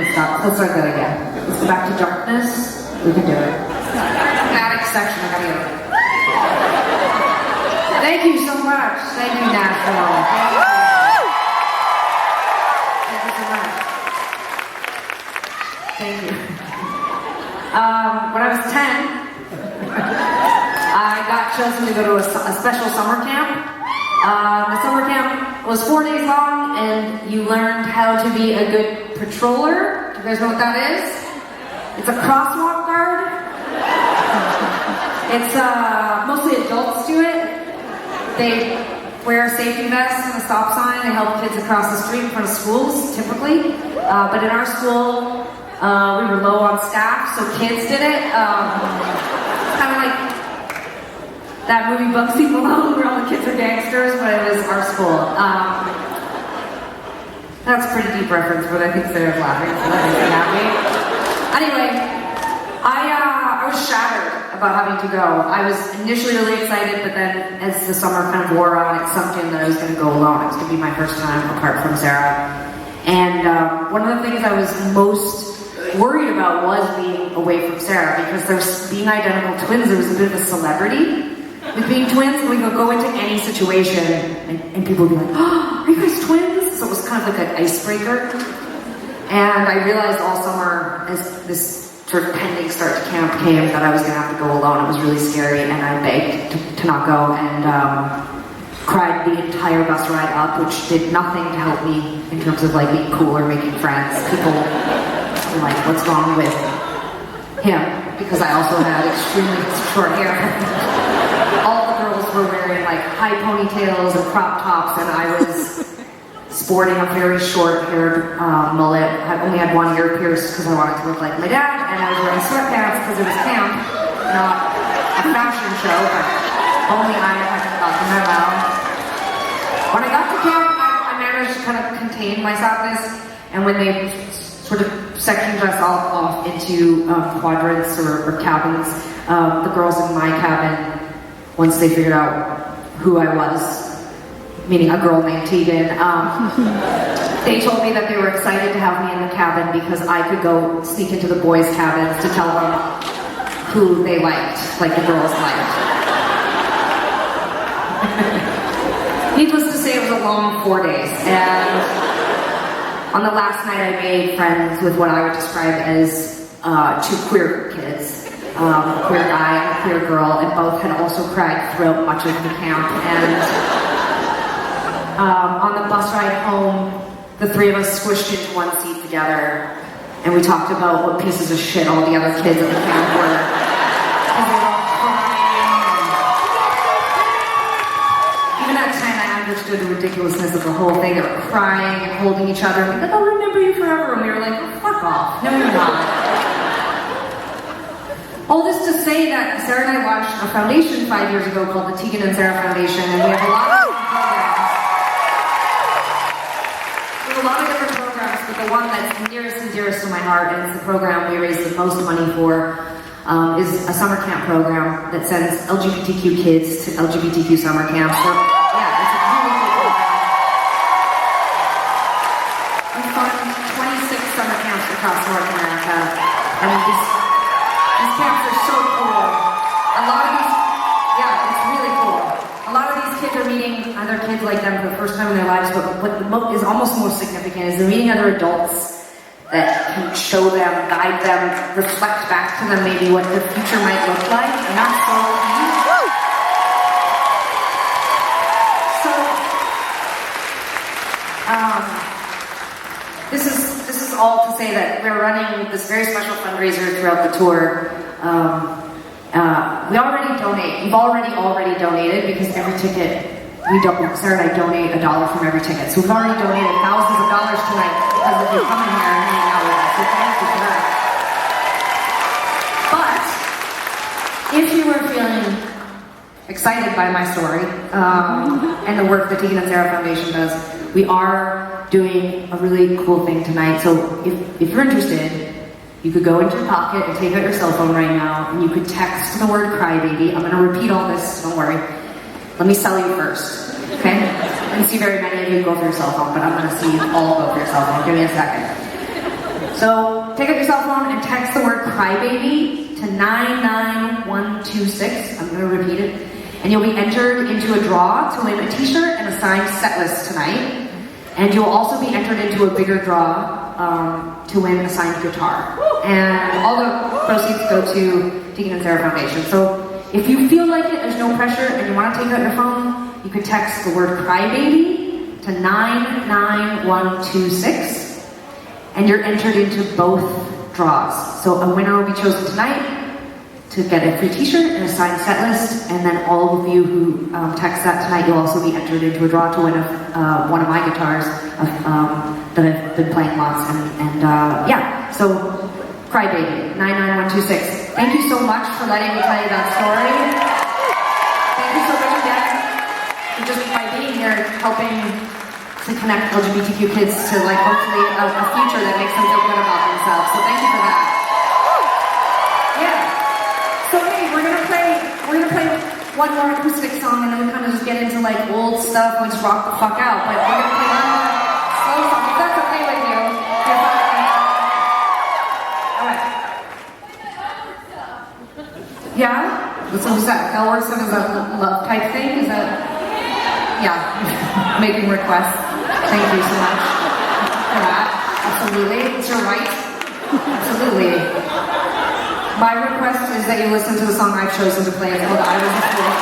Let's start that again. Let's go back to darkness. We can do it. Dramatic section, I gotta get it. Thank you so much. Thank you, Nashville. Thank you so much. Thank you. When I was 10, I got chosen to go to a special summer camp. The summer camp was 4 days long, and you learned how to be a good patroller. Do you guys know what that is? It's a crosswalk guard. It's mostly adults do it. They wear safety vests and a stop sign. They help kids across the street in front of schools, typically. But in our school, we were low on staff, so kids did it. Kind of like that movie Bugsy Malone, where all the kids are gangsters, but it was our school. That's a pretty deep reference, but I think Sarah's laughing, so that makes me happy. Anyway, I was shattered about having to go. I was initially really excited, but then as the summer kind of wore on, it sunk in that I was going to go alone. It was going to be my first time apart from Sara. And one of the things I was most worried about was being away from Sara, because being identical twins, there was a bit of a celebrity with being twins. We would go into any situation and people would be like, oh, are you guys twins? So it was kind of like an icebreaker. And I realized all summer, as this sort of pending start to camp came, that I was going to have to go alone. It was really scary, and I begged to not go, and cried the entire bus ride up, which did nothing to help me in terms of like being cool or making friends. People were like, what's wrong with him? Because I also had extremely short hair. All the girls were wearing like high ponytails and crop tops, and I was sporting a very short-haired mullet. I only had one ear pierced because I wanted to look like my dad, and I was wearing sweatpants because it was camp, not a fashion show, but only I had got the memo. When I got to camp, I managed to kind of contain my sadness, and when they sort of sectioned us all off into quadrants or cabins, the girls in my cabin, once they figured out who I was, meaning a girl named Tegan, they told me that they were excited to have me in the cabin because I could go sneak into the boys' cabins to tell them who they liked, like the girls liked. Needless to say, it was a long 4 days, and on the last night I made friends with what I would describe as two queer kids, a queer guy and a queer girl, and both had also cried throughout much of the camp. And on the bus ride home, the three of us squished into one seat together, and we talked about what pieces of shit all the other kids at the camp were. Because they were all crying. Even at 10, I understood the ridiculousness of the whole thing. They were crying and holding each other, and like, I'll remember you forever. And we were like, oh, fuck off. No, you're not. All this to say that Sara and I launched a foundation 5 years ago called the Tegan and Sara Foundation, and we have a lot of different programs, but the one that's nearest and dearest to my heart, and it's the program we raise the most money for, is a summer camp program that sends LGBTQ kids to LGBTQ summer camps. So, yeah, it's a really cool program. We fund 26 summer camps across North America, and these camps are so cool. A lot of these, yeah, it's really cool. A lot of these kids are meeting other kids like them for the first time in their lives, but what is almost more significant is they're meeting other adults that can show them, guide them, reflect back to them maybe what the future might look like, and that's so neat. So, this is all to say that we're running this very special fundraiser throughout the tour. We already donate. We've already donated, because every ticket Sara and I donate $1 from every ticket. So we've already donated thousands of dollars tonight because of you coming here and hanging out with us. So thank you for that. But if you were feeling excited by my story and the work the Tegan and Sara Foundation does, we are doing a really cool thing tonight. So if you're interested, you could go into your pocket and take out your cell phone right now, and you could text the word crybaby. I'm going to repeat all this, don't worry. Let me sell you first, okay? I didn't see very many of you go for your cell phone, but I'm going to see you all go for your cell phone. Give me a second. So take out your cell phone and text the word crybaby to 99126. I'm going to repeat it. And you'll be entered into a draw to win a t-shirt and a signed set list tonight. And you'll also be entered into a bigger draw to win a signed guitar. And all the proceeds go to Tegan and Sara Foundation. So if you feel like it, there's no pressure, and you want to take out your phone, you could text the word crybaby to 99126. And you're entered into both draws. So a winner will be chosen tonight to get a free t-shirt and a signed set list, and then all of you who text that tonight, you'll also be entered into a draw to win one of my guitars that I've been playing lots, and yeah, so Crybaby, 99126. Thank you so much for letting me tell you that story. Thank you so much again for just by being here, helping to connect LGBTQ kids to like hopefully a future that makes them feel good about themselves. So thank you for that. So hey, we're gonna play one more acoustic song, and then we kind of just get into like old stuff and just rock the fuck out. But we're gonna play one more slow song, if that's okay with you. Alright. Yeah? So is that L-word stuff? Is that love type thing? Is that making requests? Thank you so much for that. Absolutely. It's your right. Absolutely. My request is that you listen to the song I've chosen to play. It's called I Was a Fool.